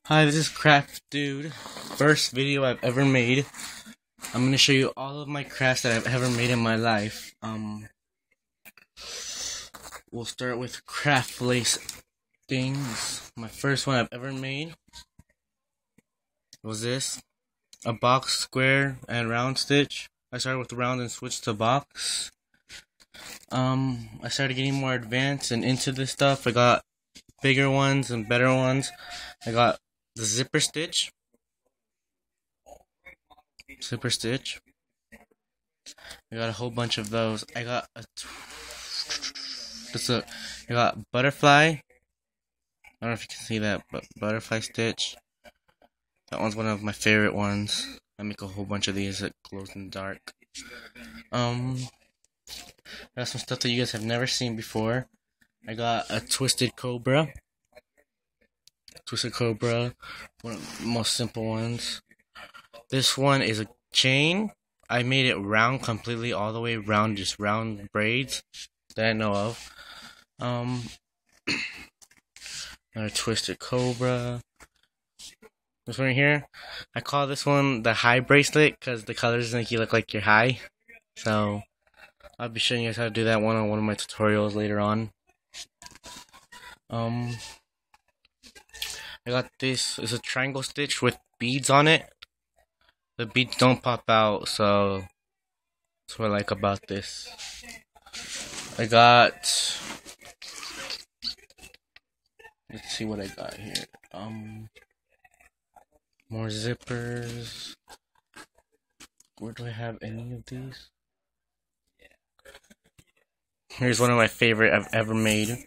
Hi, this is Craft Dude. First video I've ever made. I'm gonna show you all of my crafts that I've ever made in my life. We'll start with craft lace things. My first one I've ever made was this. A box, square, and round stitch. I started with round and switched to box. I started getting more advanced and into this stuff. I got bigger ones and better ones. I got the zipper stitch. I got a whole bunch of those. I got I got butterfly. I don't know if you can see that, but butterfly stitch. That one's one of my favorite ones. I make a whole bunch of these that glows in the dark. I got some stuff that you guys have never seen before. I got a twisted cobra. One of the most simple ones. This one is a chain. I made it round completely, all the way round, just round braids that I know of. Another twisted cobra. This one right here, I call this one the high bracelet because the colors make you look like you're high. So I'll be showing you guys how to do that one on one of my tutorials later on. I got this. It's a triangle stitch with beads on it. The beads don't pop out, so that's what I like about this. I got. Let's see what I got here. More zippers. Where do I have any of these? Here's one of my favorite I've ever made.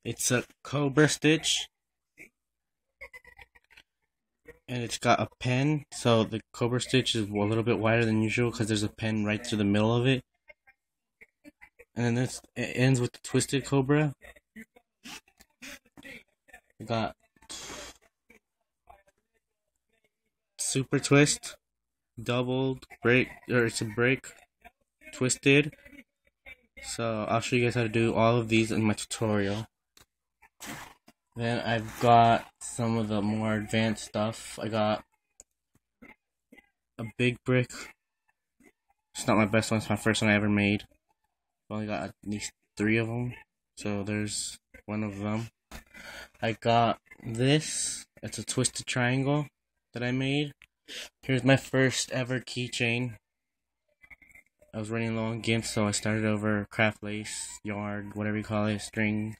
It's a cobra stitch. And it's got a pen, so the cobra stitch is a little bit wider than usual because there's a pen right through the middle of it. And then it ends with the twisted cobra. I got super twist, doubled break, or it's a break, twisted. So I'll show you guys how to do all of these in my tutorial. Then I've got some of the more advanced stuff. I got a big brick. It's not my best one, it's my first one I ever made. I've only got at least 3 of them. So there's one of them. I got this. It's a twisted triangle that I made. Here's my first ever keychain. I was running low on gifts, so I started over craft lace, yard, whatever you call it, string.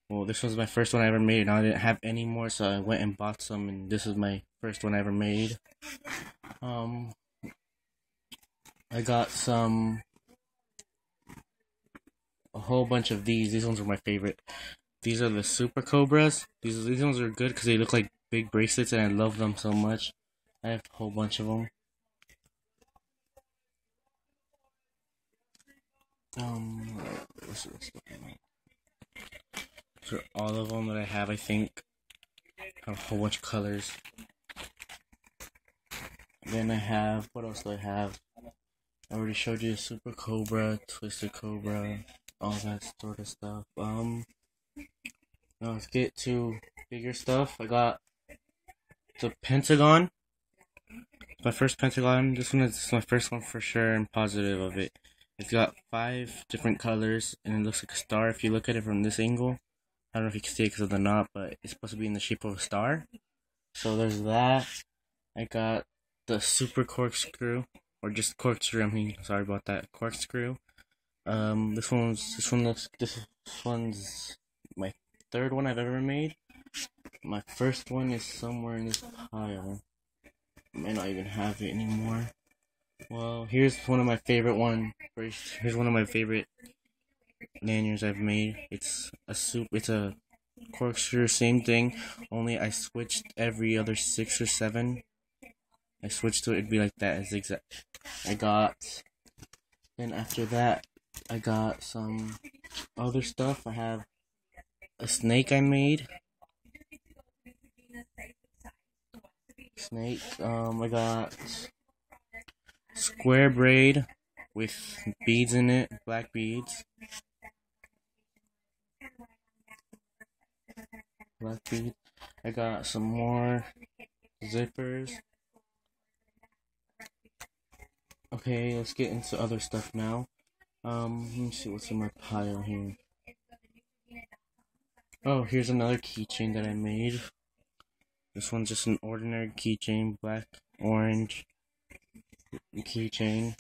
Well, this was my first one I ever made, and I didn't have any more, so I went and bought some, and this is my first one I ever made. I got a whole bunch of these. These ones were my favorite. These are the super cobras. These ones are good because they look like big bracelets, and I love them so much. I have a whole bunch of them. For all of them that I have, I think I have a whole bunch of colors. Then I have, what else do I have? I already showed you the super cobra, twisted cobra, all that sort of stuff. Now let's get to bigger stuff. I got the pentagon. My first pentagon. This is my first one for sure. I'm positive of it. It's got 5 different colors, and it looks like a star if you look at it from this angle. I don't know if you can see it because of the knot, but it's supposed to be in the shape of a star. So there's that. I got the super corkscrew, or just corkscrew. I mean, sorry about that, corkscrew. This one's my 3rd one I've ever made. My first one is somewhere in this pile. I may not even have it anymore. Well, here's one of my favorite Here's one of my favorite lanyards I've made. It's a corkscrew, same thing, only I switched every other 6 or 7. I switched to it, it'd be like that, zigzag. Then after that, I got some other stuff. I have a snake I made. I got square braid with beads in it, black beads. I got some more zippers. Okay, let's get into other stuff now. Let me see what's in my pile here. Oh, here's another keychain that I made. This one's just an ordinary keychain, black, orange keychain.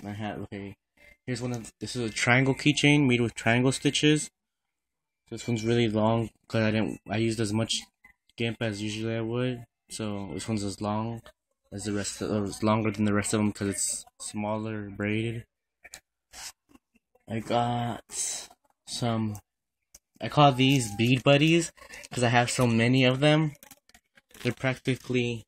I had, okay, here's this is a triangle keychain made with triangle stitches. This one's really long because I used as much GIMP as usually I would. So this one's as long as the rest of, it's longer than the rest of them because it's smaller braided. I got some, I call these bead buddies because I have so many of them. They're practically,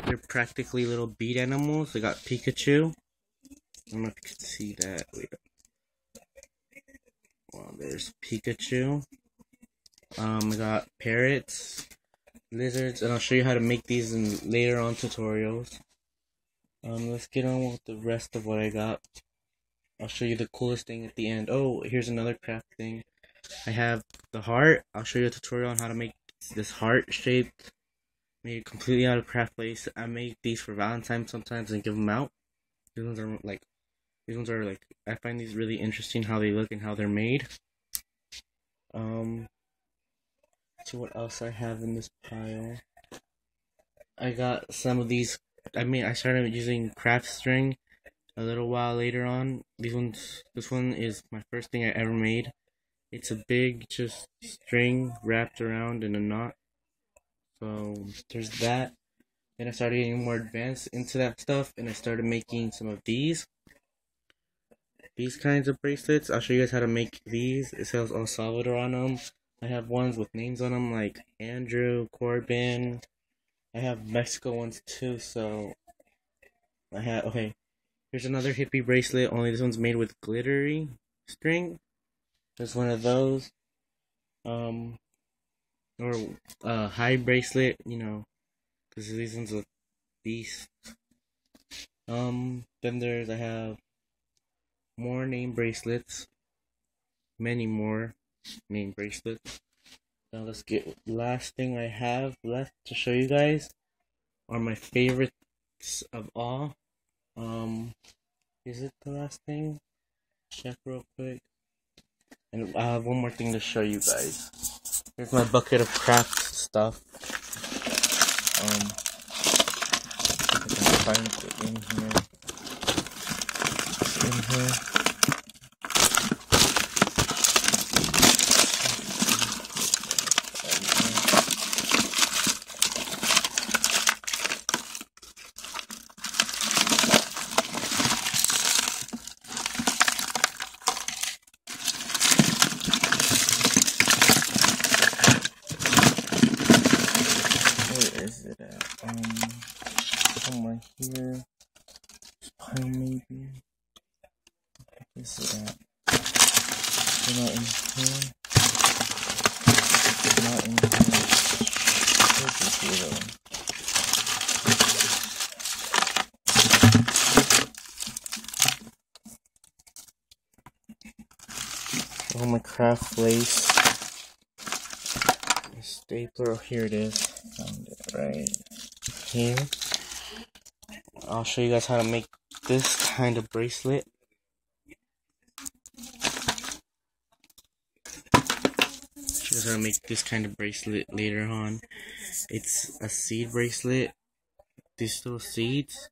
they're practically little bead animals. They got Pikachu. I don't know if you can see that. Wait. Well, there's Pikachu. I got parrots, lizards, and I'll show you how to make these in later on tutorials. Let's get on with the rest of what I got. I'll show you the coolest thing at the end. Oh, here's another craft thing. I have the heart. I'll show you a tutorial on how to make this heart shaped, made completely out of craft lace. I make these for Valentine's sometimes and give them out. These ones are like, I find these really interesting how they look and how they're made. See what else I have in this pile. I got some of these. I started using craft string a little while later on. This one is my first thing I ever made. It's a big just string wrapped around in a knot. So there's that. Then I started getting more advanced into that stuff, and I started making some of these kinds of bracelets. I'll show you guys how to make these. It says El Salvador on them. I have ones with names on them like Andrew, Corbin. I have Mexico ones too, so okay. Here's another hippie bracelet, only this one's made with glittery string. There's one of those. Or a high bracelet, you know, because these ones are beast. Then I have more name bracelets. Many more name bracelets. Now let's get last thing I have left to show you guys are my favorites of all. Is it the last thing? Check real quick. And I have one more thing to show you guys. Here's my bucket of craft stuff. I can find it in here. It's in here. Is it at? Somewhere here. This pile maybe. Is it at? It's not in here. It's not in here. Where's this here though? Oh, my craft lace. Stapler, oh, here it is. Found it right here. I'll show you guys how to make this kind of bracelet. Show you guys how to make this kind of bracelet later on. It's a seed bracelet. These little seeds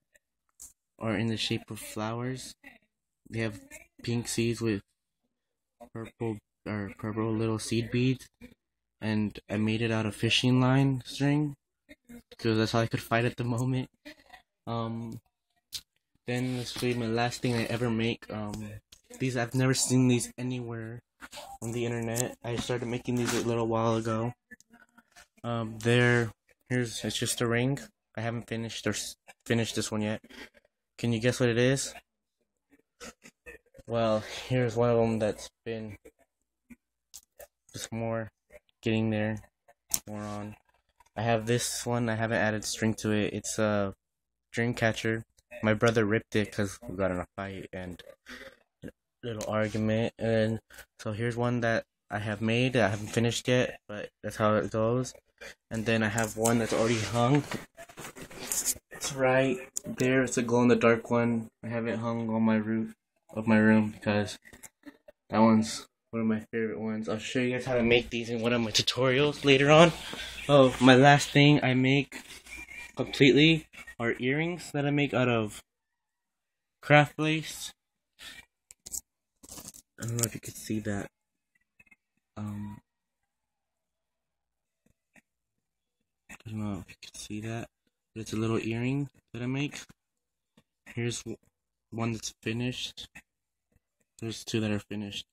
are in the shape of flowers. They have pink seeds with purple little seed beads. And I made it out of fishing line string because that's all I could find at the moment. Then let's show you my last thing I ever make. These, I've never seen these anywhere on the internet. I started making these a little while ago. It's just a ring. I haven't finished this one yet. Can you guess what it is? Well, here's one of them that's been just more getting there, more on. I have this one. I haven't added string to it. It's a dream catcher. My brother ripped it because we got in a fight and a little argument. And so here's one that I have made that I haven't finished yet, but that's how it goes. And then I have one that's already hung. It's right there. It's a glow in the dark one. I have it hung on my roof of my room because that one's one of my favorite ones. I'll show you guys how to make these in one of my tutorials later on. Oh, my last thing I make completely are earrings that I make out of craft lace. I don't know if you could see that. I don't know if you could see that. But it's a little earring that I make. Here's one that's finished. There's two that are finished.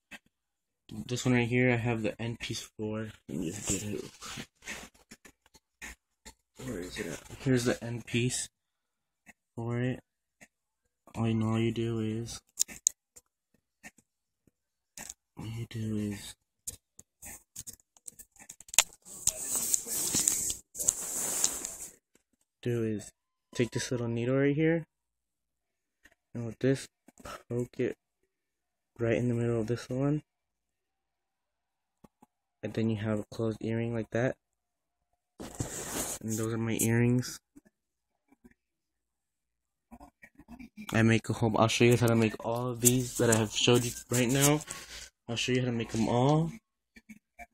This one right here, I have the end piece for. Let me just get it. Where is it at? Here's the end piece for it. All you do is take this little needle right here, and with this, poke it right in the middle of this one, and then you have a closed earring like that. And those are my earrings. I'll show you guys how to make all of these that I have showed you right now. I'll show you how to make them all.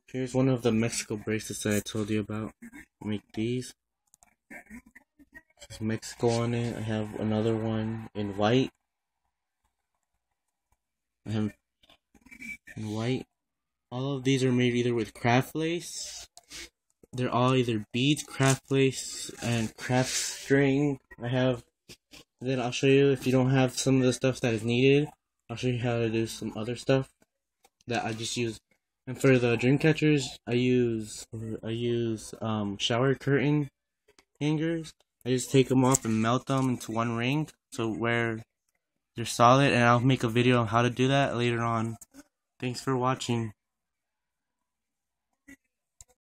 Here's one of the Mexico bracelets that I told you about. Make these. There's Mexico on it. I have another one in white. I have in white. All of these are made either with craft lace. They're all either beads, craft lace, and craft string. Then I'll show you if you don't have some of the stuff that is needed. I'll show you how to do some other stuff that I just use. And for the dream catchers, I use shower curtain hangers. I just take them off and melt them into one ring, so where they're solid. And I'll make a video on how to do that later on. Thanks for watching.